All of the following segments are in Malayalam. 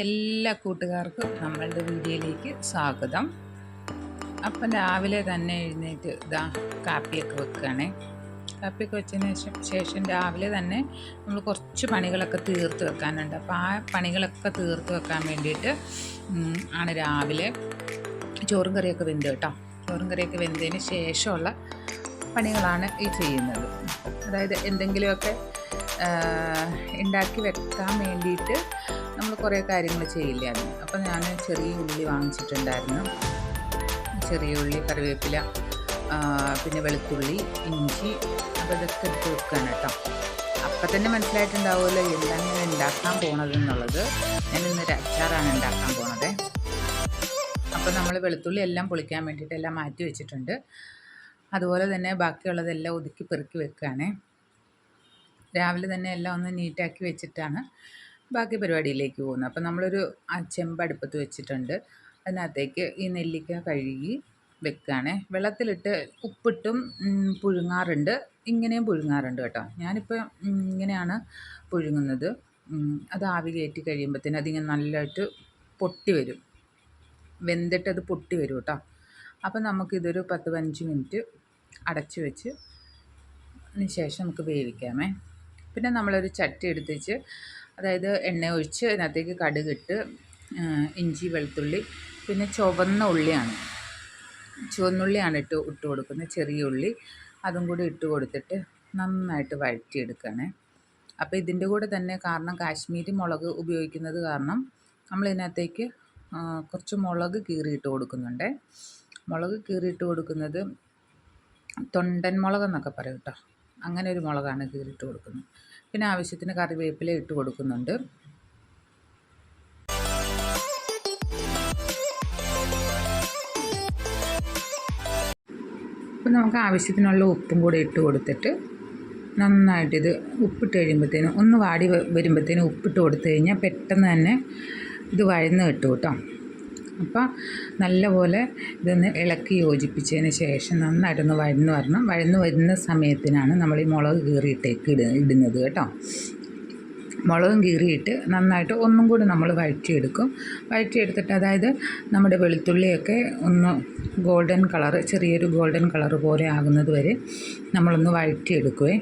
എല്ലാ കൂട്ടുകാർക്കും നമ്മളുടെ വീഡിയോയിലേക്ക് സ്വാഗതം. അപ്പം രാവിലെ തന്നെ എഴുന്നേറ്റ് കാപ്പിയൊക്കെ വെക്കുകയാണേ. കാപ്പിയൊക്കെ വെച്ചതിന് ശേഷം രാവിലെ തന്നെ നമ്മൾ കുറച്ച് പണികളൊക്കെ തീർത്ത് വെക്കാനുണ്ട്. അപ്പോൾ ആ പണികളൊക്കെ തീർത്ത് വെക്കാൻ വേണ്ടിയിട്ട് ആണ് രാവിലെ ചോറും കറിയൊക്കെ വെന്ത് കേട്ടോ. ചോറും കറിയൊക്കെ വെന്തതിന് ശേഷമുള്ള പണികളാണ് ഈ ചെയ്യുന്നത്. അതായത് എന്തെങ്കിലുമൊക്കെ ഉണ്ടാക്കി വെക്കാൻ വേണ്ടിയിട്ട് നമ്മൾ കുറേ കാര്യങ്ങൾ ചെയ്യില്ലായിരുന്നു. അപ്പോൾ ഞാൻ ചെറിയ ഉള്ളി വാങ്ങിച്ചിട്ടുണ്ടായിരുന്നു. ചെറിയ ഉള്ളി, കറിവേപ്പില, പിന്നെ വെളുത്തുള്ളി, ഇഞ്ചി, അപ്പോൾ ഇതൊക്കെ എടുത്ത് വെക്കുകയാണ് കേട്ടോ. അപ്പം തന്നെ മനസ്സിലായിട്ടുണ്ടാവുമല്ലോ എന്താണ് ഞാൻ ഉണ്ടാക്കാൻ പോണതെന്നുള്ളത്. ഞാനിന്നൊരു അച്ചാറാണ് ഉണ്ടാക്കാൻ പോണത്. അപ്പോൾ നമ്മൾ വെളുത്തുള്ളി എല്ലാം പൊളിക്കാൻ വേണ്ടിയിട്ട് എല്ലാം മാറ്റി വെച്ചിട്ടുണ്ട്. അതുപോലെ തന്നെ ബാക്കിയുള്ളതെല്ലാം ഒതുക്കി പെറുക്കി വെക്കുകയാണ്. രാവിലെ തന്നെ എല്ലാം ഒന്ന് നീറ്റാക്കി വെച്ചിട്ടാണ് ബാക്കി പരിപാടിയിലേക്ക് പോകുന്നത്. അപ്പം നമ്മളൊരു ചെമ്പ് അടുപ്പത്ത് വെച്ചിട്ടുണ്ട്. അതിനകത്തേക്ക് ഈ നെല്ലിക്ക കഴുകി വെക്കുകയാണ്. വെള്ളത്തിലിട്ട് ഉപ്പിട്ടും പുഴുങ്ങാറുണ്ട്, ഇങ്ങനെയും പുഴുങ്ങാറുണ്ട് കേട്ടോ. ഞാനിപ്പോൾ ഇങ്ങനെയാണ് പുഴുങ്ങുന്നത്. അത് ആവി കയറ്റി കഴിയുമ്പോഴത്തേനും അതിങ്ങനെ നല്ലതായിട്ട് പൊട്ടി വരും, വെന്തിട്ട് അത് പൊട്ടി വരും കേട്ടോ. അപ്പം നമുക്കിതൊരു 10-15 മിനിറ്റ് അടച്ച് വെച്ച് അതിന് ശേഷം നമുക്ക് വേവിക്കാമേ. പിന്നെ നമ്മളൊരു ചട്ടി എടുത്ത് വെച്ച്, അതായത് എണ്ണ ഒഴിച്ച് അതിനകത്തേക്ക് കടുകിട്ട് ഇഞ്ചി, വെളുത്തുള്ളി, പിന്നെ ചുവന്നുള്ളിയാണ് ഇട്ട് കൊടുക്കുന്നത്, ചെറിയ ഉള്ളി. അതും കൂടി ഇട്ട് കൊടുത്തിട്ട് നന്നായിട്ട് വഴറ്റിയെടുക്കുകയാണ്. അപ്പോൾ ഇതിൻ്റെ കൂടെ തന്നെ, കാരണം കാശ്മീരി മുളക് ഉപയോഗിക്കുന്നത് കാരണം നമ്മളിതിനകത്തേക്ക് കുറച്ച് മുളക് കീറിയിട്ട് കൊടുക്കുന്നുണ്ട്. മുളക് കീറിയിട്ട് കൊടുക്കുന്നത് തൊണ്ടൻ മുളകെന്നൊക്കെ പറയും കേട്ടോ. അങ്ങനെ ഒരു മുളകാണ് കീറിയിട്ട് കൊടുക്കുന്നത്. പിന്നെ ആവശ്യത്തിന് കറിവേപ്പില ഇട്ട് കൊടുക്കുന്നുണ്ട്. അപ്പം നമുക്ക് ആവശ്യത്തിനുള്ള ഉപ്പും കൂടി ഇട്ട് കൊടുത്തിട്ട് നന്നായിട്ടിത് ഉപ്പിട്ട് കഴിയുമ്പോഴത്തേനും ഒന്ന് വാടി വരുമ്പോഴത്തേനും ഉപ്പിട്ട് കൊടുത്തു കഴിഞ്ഞാൽ പെട്ടെന്ന് തന്നെ ഇത് വഴന്ന് കിട്ടും കേട്ടോ. അപ്പോൾ നല്ലപോലെ ഇതൊന്ന് ഇളക്കി യോജിപ്പിച്ചതിന് ശേഷം നന്നായിട്ടൊന്ന് വഴന്ന് വരുന്ന സമയത്തിനാണ് നമ്മൾ ഈ മുളക് കീറിയിട്ടേക്ക് ഇടുന്നത് കേട്ടോ. മുളകും കീറിയിട്ട് നന്നായിട്ട് ഒന്നും കൂടി നമ്മൾ വഴറ്റിയെടുത്തിട്ട്, അതായത് നമ്മുടെ വെളുത്തുള്ളിയൊക്കെ ഒന്ന് ഗോൾഡൻ കളറ്, ചെറിയൊരു ഗോൾഡൻ കളറ് പോലെ ആകുന്നത് വരെ നമ്മളൊന്ന് വഴറ്റിയെടുക്കുവേ.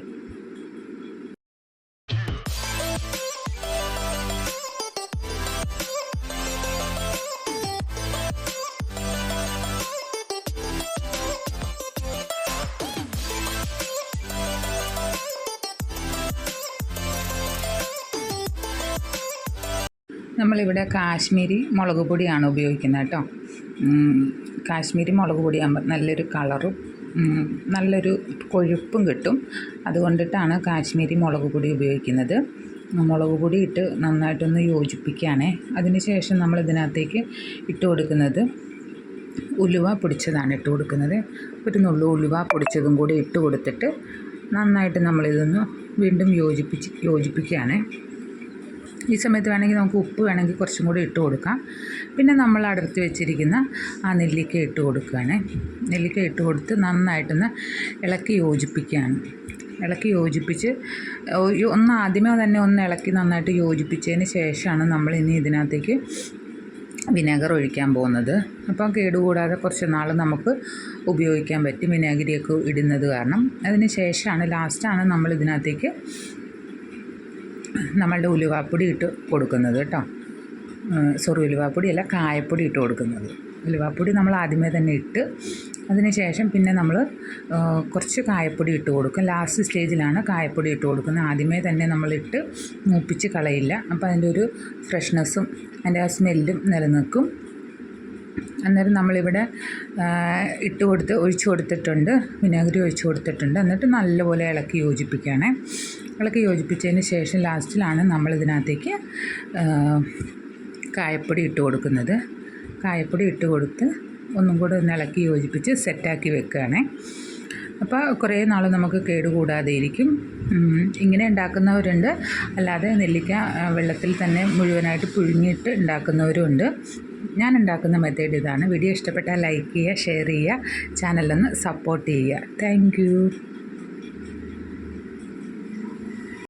നമ്മളിവിടെ കാശ്മീരി മുളക് പൊടിയാണ് ഉപയോഗിക്കുന്നത് കേട്ടോ. കാശ്മീരി മുളക് പൊടിയാകുമ്പോൾ നല്ലൊരു കളറും നല്ലൊരു കൊഴുപ്പും കിട്ടും. അതുകൊണ്ടിട്ടാണ് കാശ്മീരി മുളക് പൊടി ഉപയോഗിക്കുന്നത്. മുളക് പൊടി ഇട്ട് നന്നായിട്ടൊന്ന് യോജിപ്പിക്കുകയാണേ. അതിന് ശേഷം നമ്മൾ ഇതിനകത്തേക്ക് ഇട്ട് കൊടുക്കുന്നത് ഉലുവ പൊടിച്ചതാണ് ഇട്ട് കൊടുക്കുന്നത്. ഒരു നുള്ളു ഉലുവ പൊടിച്ചതും കൂടി ഇട്ട് കൊടുത്തിട്ട് നന്നായിട്ട് നമ്മളിതൊന്ന് വീണ്ടും യോജിപ്പിക്കുകയാണ്. ഈ സമയത്ത് വേണമെങ്കിൽ നമുക്ക് ഉപ്പ് വേണമെങ്കിൽ കുറച്ചും കൂടി ഇട്ട് കൊടുക്കാം. പിന്നെ നമ്മൾ അടർത്തി വെച്ചിരിക്കുന്ന ആ നെല്ലിക്ക ഇട്ട് കൊടുക്കുകയാണ്. നെല്ലിക്ക ഇട്ട് കൊടുത്ത് നന്നായിട്ടൊന്ന് ഇളക്കി യോജിപ്പിക്കുകയാണ്. ഇളക്കി യോജിപ്പിച്ച് ആദ്യമേ തന്നെ ഒന്ന് ഇളക്കി നന്നായിട്ട് യോജിപ്പിച്ചതിന് ശേഷമാണ് നമ്മൾ ഇനി ഇതിനകത്തേക്ക് വിനെഗർ ഒഴിക്കാൻ പോകുന്നത്. അപ്പം കേടുകൂടാതെ കുറച്ച് നാൾ നമുക്ക് ഉപയോഗിക്കാൻ പറ്റും വിനാഗിരിയൊക്കെ ഇടുന്നത് കാരണം. അതിന് ശേഷമാണ് ലാസ്റ്റാണ് നമ്മൾ ഇതിനകത്തേക്ക് നമ്മളുടെ ഉലുവാപ്പൊടി ഇട്ട് കൊടുക്കുന്നത് കേട്ടോ. ഉലുവാപ്പൊടി അല്ല, കായപ്പൊടി ഇട്ട് കൊടുക്കുന്നത്. ഉലുവാപ്പൊടി നമ്മൾ ആദ്യമേ തന്നെ ഇട്ട് അതിന് ശേഷം പിന്നെ നമ്മൾ കുറച്ച് കായപ്പൊടി ഇട്ട് കൊടുക്കും. ലാസ്റ്റ് സ്റ്റേജിലാണ് കായപ്പൊടി ഇട്ട് കൊടുക്കുന്നത്. ആദ്യമേ തന്നെ നമ്മളിട്ട് മൂപ്പിച്ച് കളയില്ല. അപ്പോൾ അതിൻ്റെ ഒരു ഫ്രഷ്നെസ്സും അതിൻ്റെ ആ സ്മെല്ലും നിലനിൽക്കും. അന്നേരം നമ്മളിവിടെ ഒഴിച്ചു കൊടുത്തിട്ടുണ്ട്, വിനാഗിരി ഒഴിച്ചു കൊടുത്തിട്ടുണ്ട്. എന്നിട്ട് നല്ലപോലെ ഇളക്കി യോജിപ്പിക്കുകയാണ്. ഇളക്കി യോജിപ്പിച്ചതിന് ശേഷം ലാസ്റ്റിലാണ് നമ്മളിതിനകത്തേക്ക് കായപ്പൊടി ഇട്ട് കൊടുക്കുന്നത്. കായപ്പൊടി ഇട്ട് കൊടുത്ത് ഒന്നും കൂടെ ഒന്ന് ഇളക്കി യോജിപ്പിച്ച് സെറ്റാക്കി വെക്കുകയാണ്. അപ്പോൾ കുറേ നാൾ നമുക്ക് കേടുകൂടാതെ ഇരിക്കും. ഇങ്ങനെ ഉണ്ടാക്കുന്നവരുണ്ട്, അല്ലാതെ നെല്ലിക്ക വെള്ളത്തിൽ തന്നെ മുഴുവനായിട്ട് പുഴുങ്ങിയിട്ട് ഉണ്ടാക്കുന്നവരുമുണ്ട്. ഞാൻ ഉണ്ടാക്കുന്ന മെത്തേഡ് ഇതാണ്. വീഡിയോ ഇഷ്ടപ്പെട്ടാൽ ലൈക്ക് ചെയ്യുക, ഷെയർ ചെയ്യുക, ചാനലൊന്ന് സപ്പോർട്ട് ചെയ്യുക. Thank you.